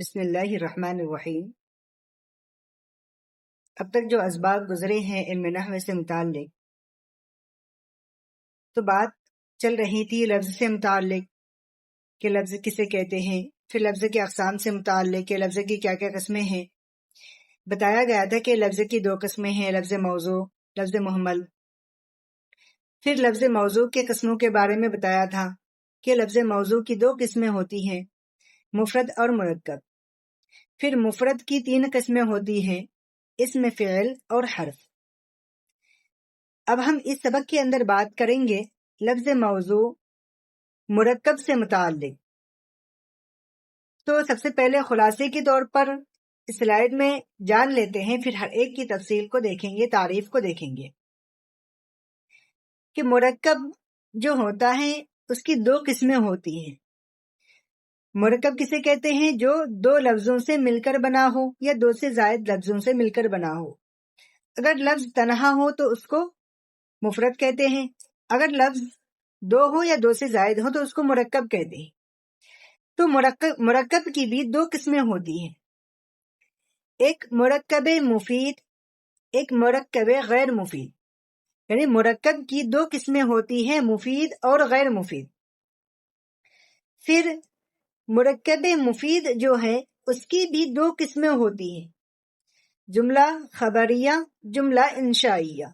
بسم اللہ الرحمن الرحیم۔ اب تک جو اسباب گزرے ہیں علم نحو سے متعلق، تو بات چل رہی تھی لفظ سے متعلق کہ لفظ کسے کہتے ہیں، پھر لفظ کے اقسام سے متعلق کہ لفظ کی کیا کیا قسمیں ہیں۔ بتایا گیا تھا کہ لفظ کی دو قسمیں ہیں، لفظ موضوع، لفظ محمل۔ پھر لفظ موضوع کے قسموں کے بارے میں بتایا تھا کہ لفظ موضوع کی دو قسمیں ہوتی ہیں، مفرد اور مرکب۔ پھر مفرد کی تین قسمیں ہوتی ہیں، اسم، فعل اور حرف۔ اب ہم اس سبق کے اندر بات کریں گے لفظ موضوع مرکب سے متعلق۔ تو سب سے پہلے خلاصے کے طور پر سلائیڈ میں جان لیتے ہیں، پھر ہر ایک کی تفصیل کو دیکھیں گے، تعریف کو دیکھیں گے کہ مرکب جو ہوتا ہے اس کی دو قسمیں ہوتی ہیں۔ مرکب کسے کہتے ہیں؟ جو دو لفظوں سے مل کر بنا ہو یا دو سے زائد لفظوں سے مل کر بنا ہو۔ اگر لفظ تنہا ہو تو اس کو مفرد کہتے ہیں، اگر لفظ دو ہو یا دو سے زائد ہو تو اس کو مرکب کہتے ہیں۔ تو مرکب کی بھی دو قسمیں ہوتی ہیں، ایک مرکب مفید، ایک مرکب غیر مفید۔ یعنی مرکب کی دو قسمیں ہوتی ہیں، مفید اور غیر مفید۔ پھر مرکب مفید جو ہے اس کی بھی دو قسمیں ہوتی ہیں، جملہ خبریہ، جملہ انشائیہ۔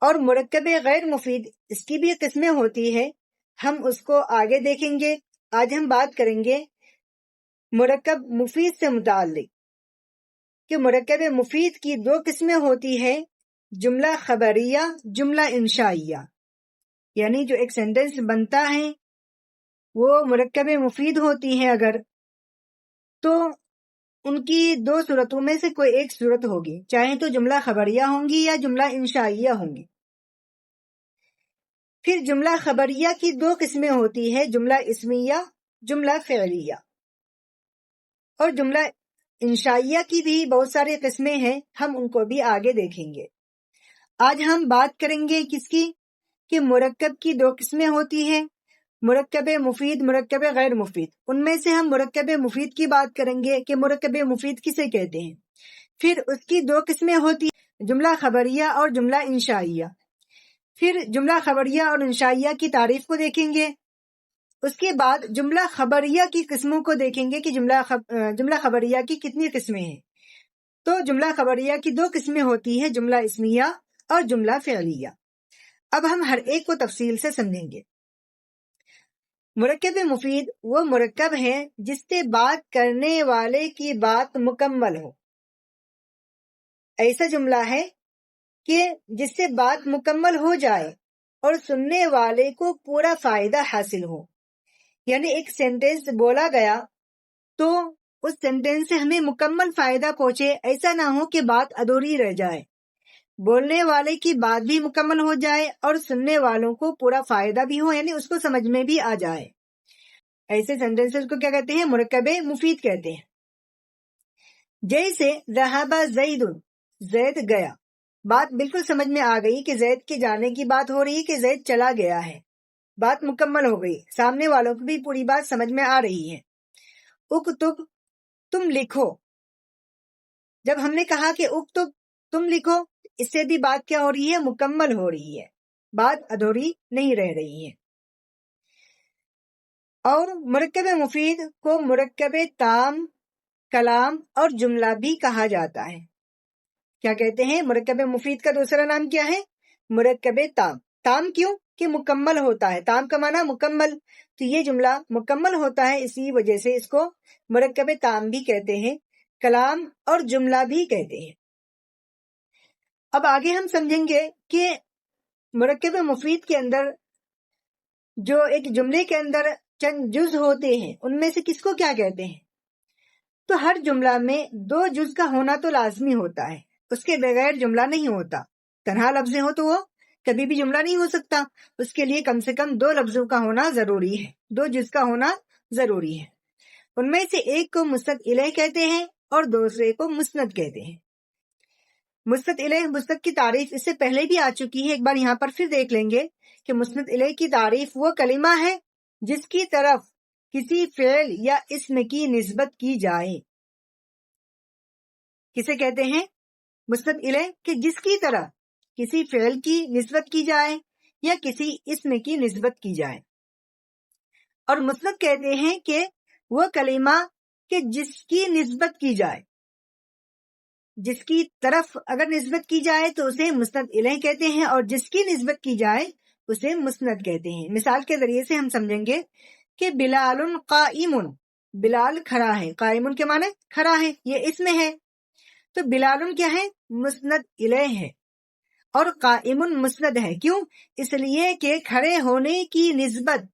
اور مرکب غیر مفید اس کی بھی قسمیں ہوتی ہے، ہم اس کو آگے دیکھیں گے۔ آج ہم بات کریں گے مرکب مفید سے متعلق کہ مرکب مفید کی دو قسمیں ہوتی ہے، جملہ خبریہ، جملہ انشائیہ۔ یعنی جو ایک سینٹنس بنتا ہے وہ مرکب مفید ہوتی ہیں اگر، تو ان کی دو صورتوں میں سے کوئی ایک صورت ہوگی، چاہے تو جملہ خبریہ ہوں گی یا جملہ انشائیہ ہوں گی۔ پھر جملہ خبریہ کی دو قسمیں ہوتی ہے، جملہ اسمیہ، جملہ فعلیہ۔ اور جملہ انشائیہ کی بھی بہت ساری قسمیں ہیں، ہم ان کو بھی آگے دیکھیں گے۔ آج ہم بات کریں گے کس کی؟ کہ مرکب کی دو قسمیں ہوتی ہیں، مرکب مفید، مرکب غیر مفید۔ ان میں سے ہم مرکب مفید کی بات کریں گے کہ مرکب مفید کسے کہتے ہیں۔ پھر اس کی دو قسمیں ہوتی ہیں، جملہ خبریہ اور جملہ انشائیہ۔ پھر جملہ خبریہ اور انشائیہ کی تعریف کو دیکھیں گے، اس کے بعد جملہ خبریہ کی قسموں کو دیکھیں گے کہ جملہ خبریہ کی کتنی قسمیں ہیں۔ تو جملہ خبریہ کی دو قسمیں ہوتی ہیں، جملہ اسمیہ اور جملہ فعلیہ۔ اب ہم ہر ایک کو تفصیل سے سمجھیں گے۔ مرکب مفید وہ مرکب ہے جس سے بات کرنے والے کی بات مکمل ہو۔ ایسا جملہ ہے کہ جس سے بات مکمل ہو جائے اور سننے والے کو پورا فائدہ حاصل ہو۔ یعنی ایک سینٹنس بولا گیا تو اس سینٹنس سے ہمیں مکمل فائدہ پہنچے، ایسا نہ ہو کہ بات ادھوری رہ جائے، بولنے والے کی بات بھی مکمل ہو جائے اور سننے والوں کو پورا فائدہ بھی ہو، یعنی اس کو سمجھ میں بھی آ جائے۔ ایسے سینٹنسز کو کیا کہتے ہیں؟ مرکب مفید کہتے ہیں۔ جیسے ذہب زید، زید گیا، بات بالکل سمجھ میں آ گئی کہ زید کے جانے کی بات ہو رہی ہے کہ زید چلا گیا ہے، بات مکمل ہو گئی، سامنے والوں کو بھی پوری بات سمجھ میں آ رہی ہے۔ اکتب، تم لکھو، جب ہم نے کہا کہ اکتب تم لکھو، اس سے بھی بات کیا ہو رہی ہے؟ مکمل ہو رہی ہے، بات ادھوری نہیں رہ رہی ہے۔ اور مرکب مفید کو مرکب تام، کلام اور جملہ بھی کہا جاتا ہے۔ کیا کہتے ہیں؟ مرکب مفید کا دوسرا نام کیا ہے؟ مرکب تام۔ تام کیوں؟ کہ مکمل ہوتا ہے، تام کا معنی مکمل، تو یہ جملہ مکمل ہوتا ہے، اسی وجہ سے اس کو مرکب تام بھی کہتے ہیں، کلام اور جملہ بھی کہتے ہیں۔ اب آگے ہم سمجھیں گے کہ مرکب مفید کے اندر جو ایک جملے کے اندر چند جز ہوتے ہیں، ان میں سے کس کو کیا کہتے ہیں؟ تو ہر جملہ میں دو جز کا ہونا تو لازمی ہوتا ہے، اس کے بغیر جملہ نہیں ہوتا۔ تنہا لفظیں ہو تو وہ کبھی بھی جملہ نہیں ہو سکتا، اس کے لیے کم سے کم دو لفظوں کا ہونا ضروری ہے، دو جز کا ہونا ضروری ہے۔ ان میں سے ایک کو مستند الیہ کہتے ہیں اور دوسرے کو مسند کہتے ہیں۔ مستند الیہ، مستند کی تعریف اس سے پہلے بھی آ چکی ہے، ایک بار یہاں پر پھر دیکھ لیں گے کہ مستند الیہ کی تعریف وہ کلمہ ہے جس کی طرف کسی فعل یا اسم کی نسبت کی جائے. کسے کہتے ہیں؟ مسند الیہ، کہ جس کی طرح کسی فعل کی نسبت کی جائے یا کسی اسم کی نسبت کی جائے. اور مسند کہتے ہیں کہ وہ کلمہ کہ جس کی نسبت کی جائے، جس کی طرف اگر نسبت کی جائے تو اسے مسند الیہ کہتے ہیں، اور جس کی نسبت کی جائے اسے مسند کہتے ہیں. مثال کے ذریعے سے ہم سمجھیں گے کہ بلال قائم، بلال کھڑا ہے. قائم کے معنی کھڑا ہے، یہ اسم ہے. تو بلال کیا ہے؟ مسند الیہ ہے، اور قائم مسند ہے. کیوں؟ اس لیے کہ کھڑے ہونے کی نسبت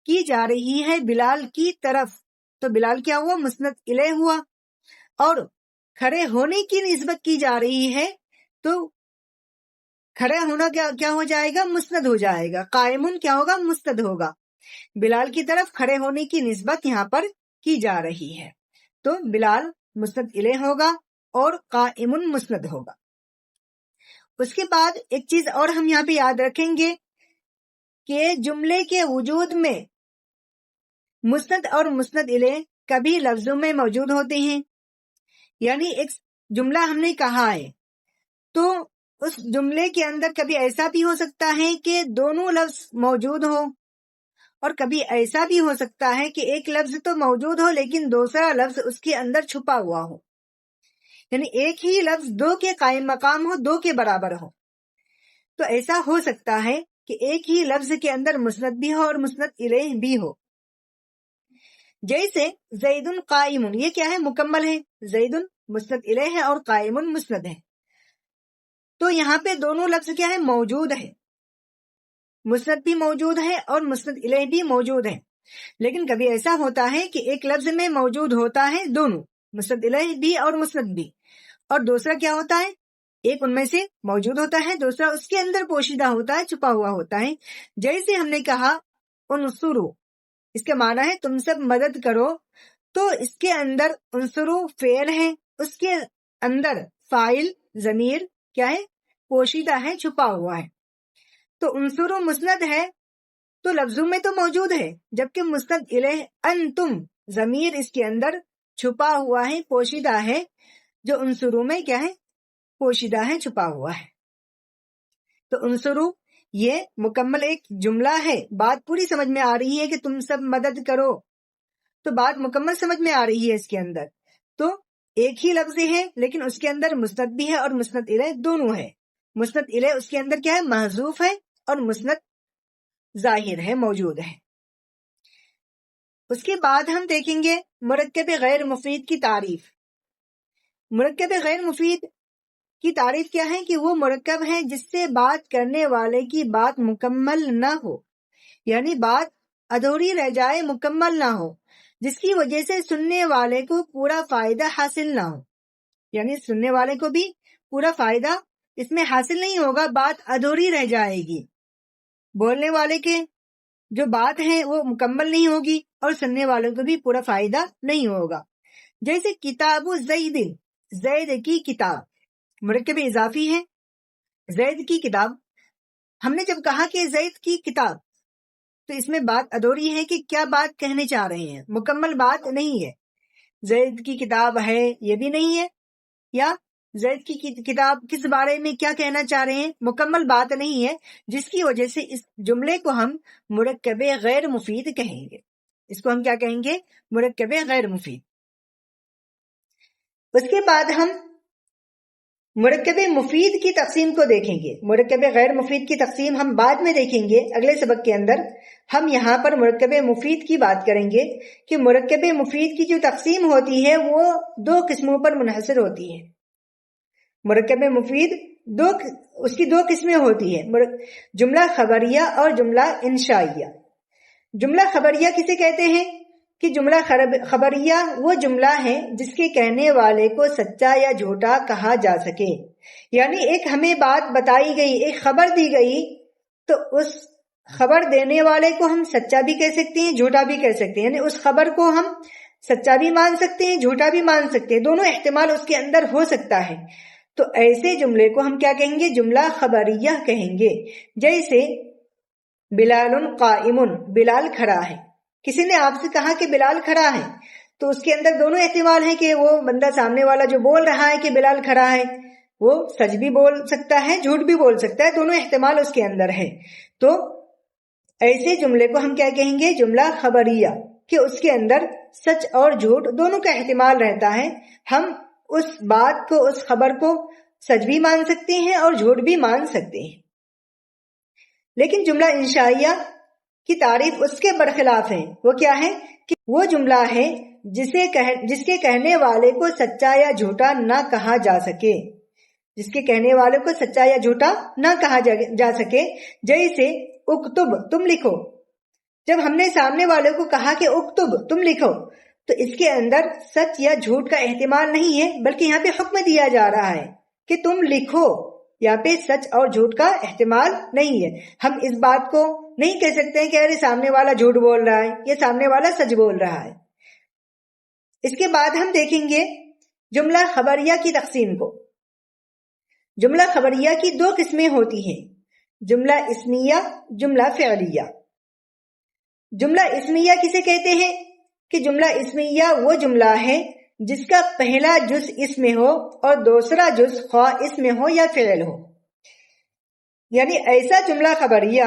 کی جا رہی ہے بلال کی طرف، تو بلال کیا ہوا؟ مسند الیہ ہوا. اور کھڑے ہونے کی نسبت کی جا رہی ہے تو کھڑے ہونا کیا ہو جائے گا؟ مسند ہو جائے گا. قائم کیا ہوگا؟ مسند ہوگا. بلال کی طرف کھڑے ہونے کی نسبت یہاں پر کی جا رہی ہے، تو بلال مسند الیہ ہوگا اور قائم مسند ہوگا. اس کے بعد ایک چیز اور ہم یہاں پہ یاد رکھیں گے کہ جملے کے وجود میں مسند اور مسند الیہ کبھی لفظوں میں موجود ہوتے ہیں. یعنی ایک جملہ ہم نے کہا ہے تو اس جملے کے اندر کبھی ایسا بھی ہو سکتا ہے کہ دونوں لفظ موجود ہو، اور کبھی ایسا بھی ہو سکتا ہے کہ ایک لفظ تو موجود ہو لیکن دوسرا لفظ اس کے اندر چھپا ہوا ہو. یعنی ایک ہی لفظ دو کے قائم مقام ہو، دو کے برابر ہو. تو ایسا ہو سکتا ہے کہ ایک ہی لفظ کے اندر مسند بھی ہو اور مسند الیہ بھی ہو. جیسے زید قائم، یہ کیا ہے؟ مکمل ہے. زید مسند الیہ ہے اور قائم مسند ہے. تو یہاں پہ دونوں لفظ کیا ہے؟ موجود ہے. مسند بھی موجود ہے اور مسند الیہ بھی موجود ہے. لیکن کبھی ایسا ہوتا ہے کہ ایک لفظ میں موجود ہوتا ہے دونوں، مسند الیہ بھی اور مسند بھی، اور دوسرا کیا ہوتا ہے؟ ایک ان میں سے موجود ہوتا ہے، دوسرا اس کے اندر پوشیدہ ہوتا ہے، چھپا ہوا ہوتا ہے. جیسے ہم نے کہا انصرو، اس کے معنی ہے تم سب مدد کرو. تو اس کے اندر انصرو فعل ہے، اس کے اندر فاعل ضمیر کیا ہے؟ پوشیدہ ہے، چھپا ہوا ہے. تو انصرو مسند ہے تو لفظوں میں تو موجود ہے، جبکہ مسند الیہ انتم ضمیر اس کے اندر چھپا ہوا ہے، پوشیدہ ہے، جو انصرو میں کیا ہے؟ پوشیدہ ہے، چھپا ہوا ہے. تو انصرو یہ مکمل ایک جملہ ہے. بات پوری سمجھ میں آ رہی ہے کہ تم سب مدد کرو، تو بات مکمل سمجھ میں آ رہی ہے اس کے اندر. تو ایک ہی لفظ ہے لیکن اس کے اندر مسند بھی ہے اور مسند الیہ دونوں ہے. مسند الیہ اس کے اندر کیا ہے؟ محذوف ہے، اور مسند ظاہر ہے، موجود ہے. اس کے بعد ہم دیکھیں گے مرکب غیر مفید کی تعریف. مرکب غیر مفید کی تعریف کیا ہے؟ کہ وہ مرکب ہے جس سے بات کرنے والے کی بات مکمل نہ ہو، یعنی بات ادھوری رہ جائے، مکمل نہ ہو، جس کی وجہ سے سننے والے کو پورا فائدہ حاصل نہ ہو. یعنی سننے والے کو بھی پورا فائدہ اس میں حاصل نہیں ہوگا، بات ادھوری رہ جائے گی. بولنے والے کے جو بات ہے وہ مکمل نہیں ہوگی اور سننے والوں کو بھی پورا فائدہ نہیں ہوگا. جیسے کتاب زید، زید کی کتاب مرکب اضافی ہے. زید کی کتاب، ہم نے جب کہا کہ زید کی کتاب تو اس میں بات ادھوری ہے کہ کیا بات کہنے چاہ رہے ہیں، مکمل بات نہیں ہے. زید کی کتاب ہے یہ بھی نہیں ہے، یا زید کی کتاب کس بارے میں کیا کہنا چاہ رہے ہیں، مکمل بات نہیں ہے، جس کی وجہ سے اس جملے کو ہم مرکب غیر مفید کہیں گے. اس کو ہم کیا کہیں گے؟ مرکب غیر مفید. اس کے بعد ہم مرکب مفید کی تقسیم کو دیکھیں گے. مرکب غیر مفید کی تقسیم ہم بعد میں دیکھیں گے اگلے سبق کے اندر. ہم یہاں پر مرکب مفید کی بات کریں گے کہ مرکب مفید کی جو تقسیم ہوتی ہے وہ دو قسموں پر منحصر ہوتی ہے. مرکب مفید اس کی دو قسمیں ہوتی ہے، جملہ خبریہ اور جملہ انشائیہ. جملہ خبریہ کسے کہتے ہیں؟ کہ جملہ خبریہ وہ جملہ ہے جس کے کہنے والے کو سچا یا جھوٹا کہا جا سکے. یعنی ایک ہمیں بات بتائی گئی، ایک خبر دی گئی، تو اس خبر دینے والے کو ہم سچا بھی کہہ سکتے ہیں، جھوٹا بھی کہہ سکتے ہیں. یعنی اس خبر کو ہم سچا بھی مان سکتے ہیں، جھوٹا بھی مان سکتے ہیں، دونوں احتمال اس کے اندر ہو سکتا ہے. تو ایسے جملے کو ہم کیا کہیں گے؟ جملہ خبریہ کہیں گے. جیسے بلال قائم، بلال کھڑا ہے. کسی نے آپ سے کہا کہ بلال کھڑا ہے، تو اس کے اندر دونوں احتمال ہیں کہ وہ بندہ سامنے والا جو بول رہا ہے کہ بلال کھڑا ہے وہ سچ بھی بول سکتا ہے، جھوٹ بھی بول سکتا ہے، دونوں احتمال اس کے اندر ہے. تو ایسے جملے کو ہم کیا کہیں گے؟ جملہ خبریہ، کہ اس کے اندر سچ اور جھوٹ دونوں کا احتمال رہتا ہے. ہم اس بات کو، اس خبر کو سچ بھی مان سکتے ہیں اور جھوٹ بھی مان سکتے ہیں. لیکن جملہ انشائیہ کی تعریف اس کے برخلاف ہے. وہ کیا ہے؟ کہ وہ جملہ ہے جس کے کہنے والے کو سچا یا جھوٹا نہ کہا جا سکے، جس کے کہنے والے کو سچا یا جھوٹا نہ کہا جا سکے. جیسے اکتب، تم لکھو. جب ہم نے سامنے والے کو کہا کہ اکتب، تم لکھو، تو اس کے اندر سچ یا جھوٹ کا احتمال نہیں ہے، بلکہ یہاں پہ حکم دیا جا رہا ہے کہ تم لکھو. یہاں پہ سچ اور جھوٹ کا احتمال نہیں ہے. ہم اس بات کو نہیں کہہ سکتے ہیں کہ ارے سامنے والا جھوٹ بول رہا ہے یا سامنے والا سچ بول رہا ہے. اس کے بعد ہم دیکھیں گے جملہ خبریہ کی تقسیم کو. جملہ خبریہ کی دو قسمیں ہوتی ہیں، جملہ اسمیہ، جملہ فعلیہ. جملہ اسمیہ کسے کہتے ہیں؟ کہ جملہ اسمیہ وہ جملہ ہے جس کا پہلا جز اسم ہو اور دوسرا جز خواہ اسم ہو یا فعل ہو. یعنی ایسا جملہ خبریہ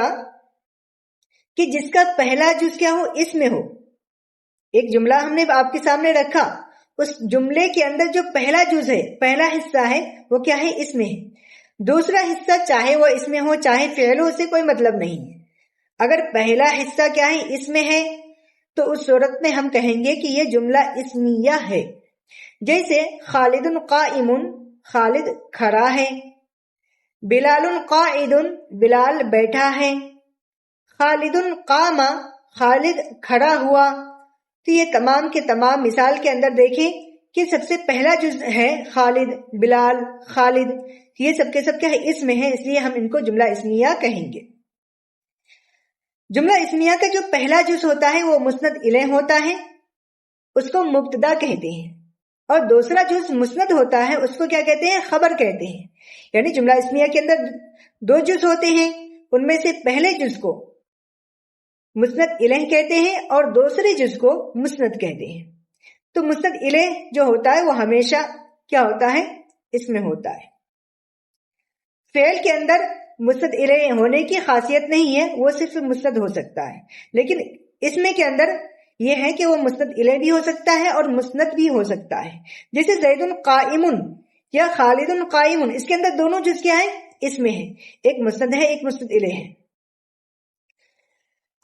کہ جس کا پہلا جز کیا ہو؟ اسم ہو. ایک جملہ ہم نے آپ کے سامنے رکھا، اس جملے کے اندر جو پہلا جز ہے، پہلا حصہ ہے، وہ کیا ہے؟ اسم ہے. دوسرا حصہ چاہے وہ اسم ہو چاہے فعل ہو، اسے کوئی مطلب نہیں ہے. اگر پہلا حصہ کیا ہے؟ اسم ہے، تو اس صورت میں ہم کہیں گے کہ یہ جملہ اسمیہ ہے. جیسے خالد قائم، خالد کھڑا ہے. بلال قاعد، بلال بیٹھا ہے. خالد قام، خالد کھڑا ہوا. تو یہ تمام کے تمام مثال کے اندر دیکھیں کہ سب سے پہلا جز ہے خالد، بلال، خالد، یہ سب کے سب کیا ہے؟ اسم ہے، اس لیے ہم ان کو جملہ اسمیہ کہیں گے. جملہ اسمیہ کا جو پہلا جز ہوتا ہے وہ مسند الیہ ہوتا ہے، اس کو مبتدا کہتے ہیں. اور دوسرا جز مسند ہوتا ہے، اس کو کیا کہتے ہیں؟ خبر کہتے ہیں. یعنی جملہ اسمیہ کے اندر دو جز ہوتے ہیں، ان میں سے پہلے جز کو مسند الیہ کہتے ہیں اور دوسرے جز کو مسند کہتے ہیں. تو مسند الیہ جو ہوتا ہے وہ ہمیشہ کیا ہوتا ہے؟ اسم ہوتا ہے. فعل کے اندر مسند الیہ ہونے کی خاصیت نہیں ہے، وہ صرف مسند ہو سکتا ہے. لیکن اسم کے اندر یہ ہے کہ وہ مسند الیہ بھی ہو سکتا ہے اور مسند بھی ہو سکتا ہے. جیسے زید قائم یا خالد قائم، اس کے اندر دونوں جز کیا ہے؟ اسم ہے، ایک مسند ہے ایک مسند الیہ ہے.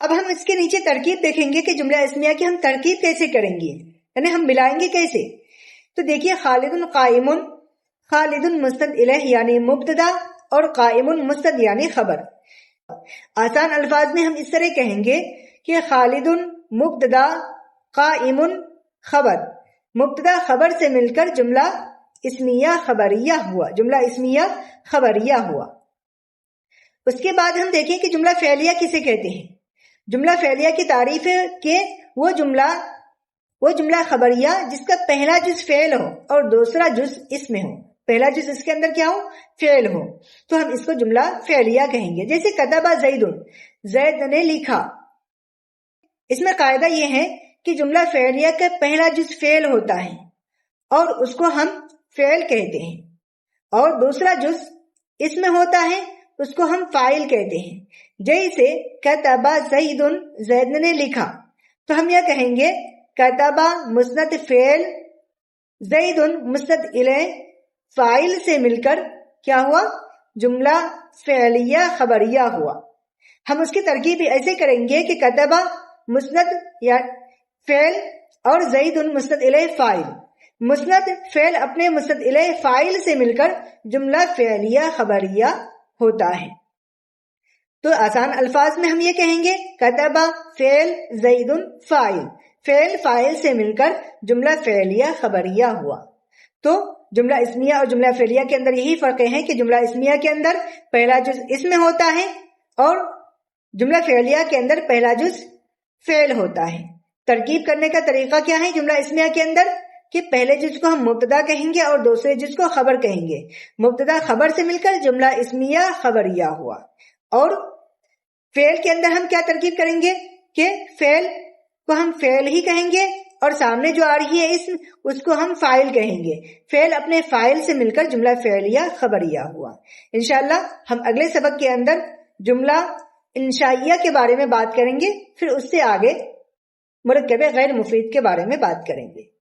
اب ہم اس کے نیچے ترکیب دیکھیں گے کہ جملہ اسمیہ کی ہم ترکیب کیسے کریں گے، یعنی ہم ملائیں گے کیسے. تو دیکھیے خالد قائم، خالد مسند الیہ یعنی مبتدا اور قائم مسند یعنی خبر. آسان الفاظ میں ہم اس طرح کہیں گے کہ خالد مبتدا، قائم خبر. مبتدا خبر سے مل کر جملہ اسمیہ خبریہ ہوا، جملہ اسمیہ خبریہ ہوا. اس کے بعد ہم دیکھیں کہ جملہ فعلیہ کسے کہتے ہیں. جملہ فعلیہ کی تعریف ہے کہ وہ جملہ خبریہ جس کا پہلا جز فعل ہو اور دوسرا جز اسم ہو. پہلا جز اس کے اندر کیا ہو؟ فعل ہو. تو ہم اس کو جملہ فعلیہ کہیں گے. جیسے کتب زید، زید نے لکھا. اس میں قاعدہ یہ ہے کہ جملہ فعلیہ کا پہلا جز فعل ہوتا ہے اور اس کو ہم فعل کہتے ہیں، اور دوسرا جز اسم ہوتا ہے، اس کو ہم فاعل کہتے ہیں. جیسے کتب زید، زید نے لکھا. تو ہم یہ کہیں گے کتب مسند فعل، زید مسند الیہ فاعل سے مل کر کیا ہوا؟ جملہ فعلیہ خبریہ ہوا. ہم اس کی ترکیب ایسے کریں گے کہ کتب مسند یا فعل اور زید مسند الیہ فاعل. مسند فعل اپنے مسند الیہ فاعل سے مل کر جملہ فعلیہ خبریہ ہوتا ہے. تو آسان الفاظ میں ہم یہ کہیں گے کتب فعل زید فاعل، فعل فاعل سے مل کر جملہ فعلیہ خبریہ ہوا. تو جملہ اسمیہ اور جملہ فعلیہ کے اندر یہی فرق ہے کہ جملہ اسمیہ کے اندر پہلا جز اسم ہوتا ہے اور جملہ فعلیہ کے اندر پہلا جز فعل ہوتا ہے. ترکیب کرنے کا طریقہ کیا ہے جملہ اسمیہ کے اندر؟ کہ پہلے جز کو ہم مبتدا کہیں گے اور دوسرے جز کو خبر کہیں گے. مبتدا خبر سے مل کر جملہ اسمیہ خبریہ ہوا. اور فعل کے اندر ہم کیا ترکیب کریں گے کہ فعل کو ہم فعل ہی کہیں گے اور سامنے جو آ رہی ہے اسم اس کو ہم فاعل کہیں گے. فعل اپنے فاعل سے مل کر جملہ فعلیہ خبریہ ہوا. انشاءاللہ ہم اگلے سبق کے اندر جملہ انشائیہ کے بارے میں بات کریں گے، پھر اس سے آگے مرکب غیر مفید کے بارے میں بات کریں گے.